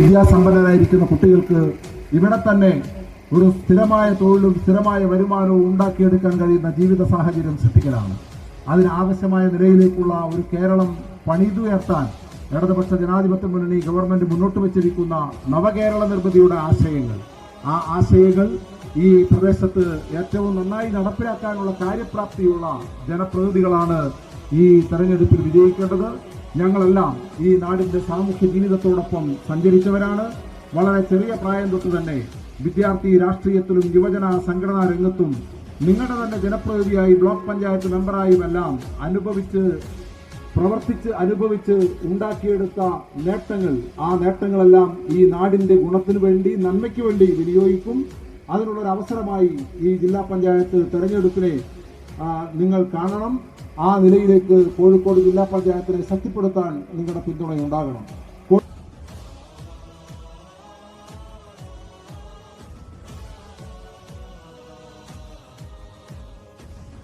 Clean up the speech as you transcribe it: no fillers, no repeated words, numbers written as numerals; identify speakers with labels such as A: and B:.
A: വിദ്യാസമ്പന്നരായിരിക്കുന്ന കുട്ടികൾക്ക് ഇവിടെ തന്നെ ഒരു സ്ഥിരമായ തൊഴിലും സ്ഥിരമായ വരുമാനവും ഉണ്ടാക്കിയെടുക്കാൻ കഴിയുന്ന ജീവിത സാഹചര്യം സൃഷ്ടിക്കലാണ്. അതിനാവശ്യമായ നിലയിലേക്കുള്ള ഒരു കേരളം പണിതുയർത്താൻ ഇടതുപക്ഷ ജനാധിപത്യ മുന്നണി ഗവൺമെന്റ് മുന്നോട്ട് വെച്ചിരിക്കുന്ന നവകേരള നിർമ്മിതിയുടെ ആശയങ്ങൾ, ആ ആശയങ്ങൾ ഈ പ്രദേശത്ത് ഏറ്റവും നന്നായി നടപ്പിലാക്കാനുള്ള കാര്യപ്രാപ്തിയുള്ള ജനപ്രതിനിധികളാണ് ഈ തെരഞ്ഞെടുപ്പിൽ വിജയിക്കേണ്ടത്. ഞങ്ങളെല്ലാം ഈ നാടിന്റെ സാമൂഹ്യ ജീവിതത്തോടൊപ്പം സഞ്ചരിച്ചവരാണ്. വളരെ ചെറിയ പ്രായം തൊട്ട് തന്നെ വിദ്യാർത്ഥി രാഷ്ട്രീയത്തിലും യുവജന സംഘടനാ രംഗത്തും നിങ്ങളുടെ തന്നെ ജനപ്രതിനിധിയായി ബ്ലോക്ക് പഞ്ചായത്ത് മെമ്പറായും എല്ലാം അനുഭവിച്ച് ഉണ്ടാക്കിയെടുത്ത നേട്ടങ്ങൾ, ആ നേട്ടങ്ങളെല്ലാം ഈ നാടിന്റെ ഗുണത്തിനു വേണ്ടി, നന്മയ്ക്ക് വേണ്ടി വിനിയോഗിക്കും. അതിനുള്ളൊരു അവസരമായി ഈ ജില്ലാ പഞ്ചായത്ത് തെരഞ്ഞെടുപ്പിനെ നിങ്ങൾ കാണണം. ആ നിലയിലേക്ക് കോഴിക്കോട് ജില്ലാ പഞ്ചായത്തിനെ ശക്തിപ്പെടുത്താൻ നിങ്ങളുടെ പിന്തുണയുണ്ടാകണം.